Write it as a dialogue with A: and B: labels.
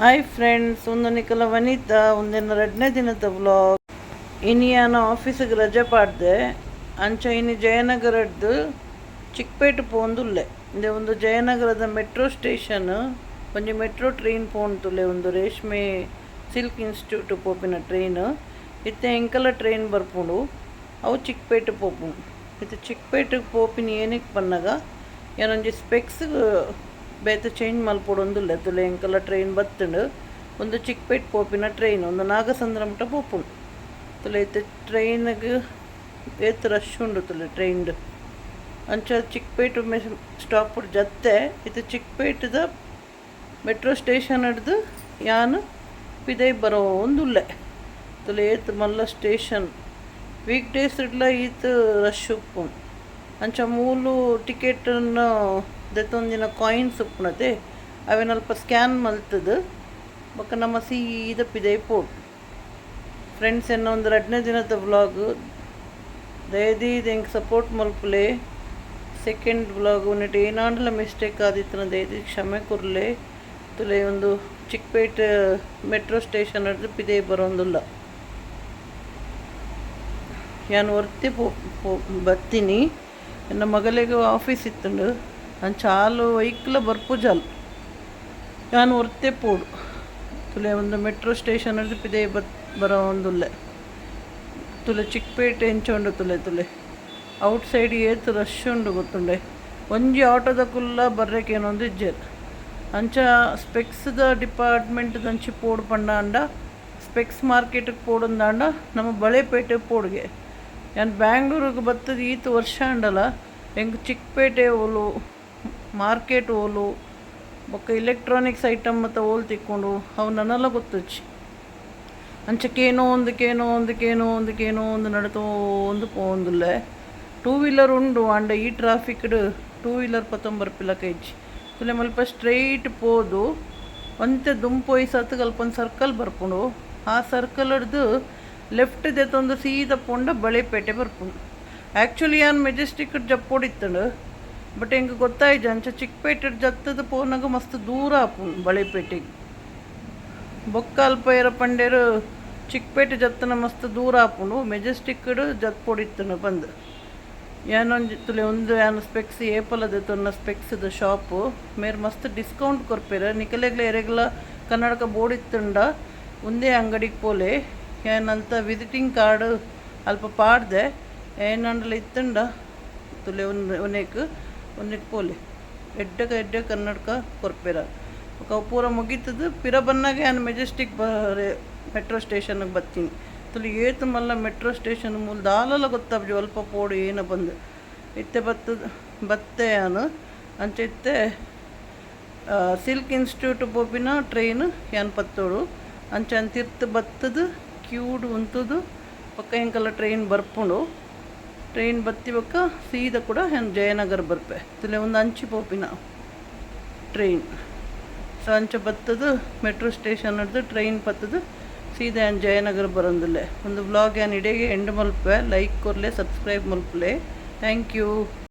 A: Hi friends, ಒಂದು ನಿಕಲ ವನಿತಾ ಒಂದಿನ 2ನೇ ದಿನದ ವ್ಲಾಗ್. ಇನಿಯಾನ ಆಫೀಸಿಗೆ ರಜೆ ಪಾಡ್ದೆ ಅಂಚ ಇನಿ ಜಯನಗರದ್ದು ಚಿಕ್ಕಪೇಟೆ ಪೋಂದುಲ್ಲೆ. ಇಂದೆ ಒಂದು ಜಯನಗರದ ಮೆಟ್ರೋ ಸ್ಟೇಷನ್ ಒಂಜಿ ಮೆಟ್ರೋ ಟ್ರೈನ್ ಪೋಂಡುಲೆ, ಒಂದು ರೇಷ್ಮೆ ಸಿಲ್ಕ್ ಇನ್ಸ್ಟಿಟ್ಯೂಟ್ ಪೋಪಿನ ಟ್ರೈನ್. ಇತ್ತೆ ಎಂಕಲ ಟ್ರೈನ್ ಬರ್ಪುಂಡು, ಅವು ಚಿಕ್ಕಪೇಟೆ ಪೋಪುಂಡು. ಇತ್ತೆ ಚಿಕ್ಕಪೇಟೆಗೆ ಪೋಪಿನ ಏನಕ್ಕೆ ಪನ್ನಗ ಏನೊಂಜಿ ಸ್ಪೆಕ್ಸ್ ಬೇತೆ ಚೇಂಜ್ ಮಲ್ಪೊಡೊಂದುಲ್ಲೆ. ತುಲೆ ಎಂಕಲ ಟ್ರೈನ್ ಬತ್ತುಂಡು, ಒಂದು ಚಿಕ್ಕಪೇಟೆ ಪೋಪಿನ ಟ್ರೈನ್ ಒಂದು ನಾಗಸಂದ್ರ ಮಟ್ಟ ಪೋಪುಂಡು. ತುಲೆ ಇತ್ತೆ ಟ್ರೈನ್ಗೆ ಏತ್ ರಶ್ ಉಂಡು ತುಲೆ ಟ್ರೈನ್ದು. ಅಂಚ ಚಿಕ್ಕಪೇಟೆ ಸ್ಟಾಪ್ ಜತ್ತೆ ಇತ್ತೆ ಚಿಕ್ಕಪೇಟೆದ ಮೆಟ್ರೋ ಸ್ಟೇಷನ್ ಹಿಡ್ದು ಯಾನು ಪಿದೈ ಬರೋ ಒಂದುಲ್ಲೆ. ತುಲೆ ಏತ್ ಮಲ್ಲ ಸ್ಟೇಷನ್ ವೀಕ್ ಡೇಸ್ ಇಡ್ಲ ಈತ್ ರಶ್ ಉಪ್ಪುಂಡು. ಅಂಚ ಮೂಲು ಟಿಕೆಟನ್ನು ದೆತ್ತೊಂದಿನ ಕಾಯಿನ್ಸ್ ಉಪ್ಪುಣತೆ ಅವೇನಲ್ಪ ಸ್ಕ್ಯಾನ್ ಮಲ್ತದು ಬೊಕ್ಕ ನಮ್ಮ ಸೀದ ಪಿದೈ ಪೋಡು. ಫ್ರೆಂಡ್ಸ್, ಎನ್ನ ಒಂದು 2ನೇ ದಿನದ ವ್ಲಾಗ್ ದಯದಿ ಎಂಗೆ ಸಪೋರ್ಟ್ ಮಲ್ಪುಲೆ. ಸೆಕೆಂಡ್ ವ್ಲಾಗ್ ಉನ್ನಿಟ್ಟು ಏನಾಂಡ್ಲ ಮಿಸ್ಟೇಕ್ ಆದಿತ್ತನ ದಯದಿ ಕ್ಷಮೆ ಕೊರ್ಲೆ. ತುಲೆ ಒಂದು ಚಿಕ್ಕಪೇಟೆ ಮೆಟ್ರೋ ಸ್ಟೇಷನ್ ಹಿಡಿದು ಪಿದೈ ಬರೋಂದುಲ್ಲ. ನಾನು ಹೊರ್ತಿ ಬತ್ತೀನಿ. ನನ್ನ ಮಗಳಿಗೆ ಆಫೀಸ್ ಇತ್ತುಂಡು ನಾನು ಚಾಲು ವೈಕ್ಲ ಬರ್ಪುಜಾಲು ನಾನು ಹೊರ್ತೆ ಪೋಡು. ತುಲೆ ಒಂದು ಮೆಟ್ರೋ ಸ್ಟೇಷನ್ ಹಿಡಿದು ಪಿದೈ ಬರೋ ಒಂದುಲ್ಲೆ. ತುಲೆ ಚಿಕ್ಕಪೇಟೆ ಎಂಚುಂಡು ತುಲೆ ಔಟ್ಸೈಡ್ ಏತ್ ರಶ್ ಉಂಡು ಗೊತ್ತುಂಡೆ. ಒಂಜಿ ಆಟೋದ ಕುಲ್ಲ ಬರ್ರೆಕೇನೊಂದು ಇಜ್ಜೆರ್. ಅಂಚ ಸ್ಪೆಕ್ಸ್ದ ಡಿಪಾರ್ಟ್ಮೆಂಟ್ ದಂಚಿ ಪೋಡು ಪಂಡ ಸ್ಪೆಕ್ಸ್ ಮಾರ್ಕೆಟಿಗೆ ಪೋಡುಂದಾಂಡ ನಮ್ಮ ಬಳೆಪೇಟೆ ಪೋಡುಗೆ. ನಾನು ಬ್ಯಾಂಗ್ಳೂರಿಗೆ ಬತ್ತದ ಈತು ವರ್ಷ ಅಂಡಲ್ಲ ಹೆಂಗೆ ಚಿಕ್ಕಪೇಟೆ ಓಲು ಮಾರ್ಕೆಟ್ ಓಲು ಬೊಕ್ಕ ಇಲೆಕ್ಟ್ರಾನಿಕ್ಸ್ ಐಟಮ್ ಮತ್ತು ಓಲ್ ತಿಕ್ಕೊಂಡು ಅವು ನನ್ನೆಲ್ಲ ಗೊತ್ತಚ್ಚಿ. ಅಂಚಕ್ಕೇನೋ ಒಂದು ನಡತೋ ಒಂದು ಪೋಂದುಲ್ಲೆ. 2 ವೀಲರ್ ಉಂಡು ಅಂಡ ಈ ಟ್ರಾಫಿಕ್ಡ್ 2 ವೀಲರ್ ಪತ್ತೊಂಬರ್ಪಿಲ್ಲ ಕೈಜಿ. ತುಲೆ ಮಲ್ಪ ಸ್ಟ್ರೈಟ್ ಪೋದು ಒಂತೆ ದುಂಪೊಯ್ ಸತ್ತು ಅಲ್ಪೊಂದು ಸರ್ಕಲ್ ಬರ್ಪುಂಡು. ಆ ಸರ್ಕಲ್ ಹಿಡ್ದು ಲೆಫ್ಟ್ ದೆತ್ತೊಂದು ಸೀದಾ ಪೋಂಡ ಬಳೆಪೇಟೆ ಬರ್ಪುಂಡು. ಆ್ಯಕ್ಚುಲಿ ನಾನು ಮೆಜೆಸ್ಟಿಕ್ ಜಪ್ಪೊಡಿತ್ತಂಡು ಬಟ್ ಹೆಂಗೆ ಗೊತ್ತಾಯ್ತು ಅಂಚ ಚಿಕ್ಕಪೇಟೆ ಜತ್ತದ ಪೋನಾಗ ಮಸ್ತ್ ದೂರ ಆಪುಂಡು ಬಳೆಪೇಟೆಗೆ. ಬೊಕ್ಕ ಅಲ್ಪ ಏರ ಪಂಡೇರು ಚಿಕ್ಕಪೇಟೆ ಜತ್ತನ ಮಸ್ತ್ ದೂರ ಆಪುಂಡು. ಮೆಜೆಸ್ಟಿಕ್ಡು ಜತ್ಪೊಡಿತ್ತನು ಬಂದು ಏನೊಂದು ತುಲೆ ಒಂದು ಏನು ಸ್ಪೆಕ್ಸ್ ಏಪಲದ ತೊನ್ನ ಸ್ಪೆಕ್ಸ್ದ ಶಾಪು ಮೇರೆ ಮಸ್ತ್ ಡಿಸ್ಕೌಂಟ್ ಕೊರ್ಪೇರ. ನಿಕಲೆಗ್ಲ ಎರೆಗ್ಲ ಕನ್ನಡಕ ಬೋರ್ಡ್ ಇತ್ತುಂಡ ಒಂದೇ ಅಂಗಡಿಗೆ ಪೋಲೆ ಏನಂತ ವಿಸಿಟಿಂಗ್ ಕಾರ್ಡ್ ಅಲ್ಪ ಪಾಡ್ದೆ ಏನಂಡಲ ಇತ್ತುಂಡ ತುಲೆ ಒಂದಕ್ಕೆ ಪೋಲೆ ಎಡ್ಡೆ ಕನ್ನಡಕ ಕೊರ್ಪೇರ. ಅವು ಪೂರ ಮುಗೀತದು ಪಿರ ಬನ್ನಾಗೆ ನಾನು ಮೆಜೆಸ್ಟಿಕ್ ಮೆಟ್ರೋ ಸ್ಟೇಷನ್ಗೆ ಬರ್ತೀನಿ. ತುಲಿ ಏತು ಮಲ್ಲ ಮೆಟ್ರೋ ಸ್ಟೇಷನ್ ಮೂಲ ದಾಲೆಲ್ಲ ಗೊತ್ತಾಗ್ಜು ಅಲ್ಪ ಪೋಡು ಏನು ಬಂದು ಇತ್ತೆ ಬತ್ತೆ ನಾನು ಅಂಚೆ ಇತ್ತೆ ಸಿಲ್ಕ್ ಇನ್ಸ್ಟಿಟ್ಯೂಟ್ ಪೋಪಿನ ಟ್ರೈನ್ ಯಾನ್ ಪತ್ತೋಡು. ಅಂಚೆ ಅಂತಿರ್ತು ಬತ್ತದು ಕ್ಯೂಡ್ ಉಂತುದು ಪಕ್ಕ ಹೆಂಕಲ್ಲ ಟ್ರೈನ್ ಬರ್ಪುಂಡು. ಟ್ರೈನ್ ಬತ್ತಿ ಬಕ್ಕ ಸೀದಾ ಕೂಡ ಏನು ಜಯನಗರ ಬರ್ಪೆ. ತುಲೆ ಒಂದು ಅಂಚಿ ಪೋಪಿನ ಟ್ರೈನ್ ಸೊ ಅಂಚ ಬತ್ತದು ಮೆಟ್ರೋ ಸ್ಟೇಷನ್ ಹಿಡ್ದು ಟ್ರೈನ್ ಬತ್ತದು ಸೀದಾ ಏನು ಜಯನಗರ ಬರೋಂದಿಲ್ಲ. ಒಂದು ವ್ಲಾಗ್ ಏನು ಇಡೆಗೆ ಎಂಡ್ ಮಲ್ಪೆ. ಲೈಕ್ ಕೊರ್ಲೆ, ಸಬ್ಸ್ಕ್ರೈಬ್ ಮಲ್ಪಲೆ. Thank you.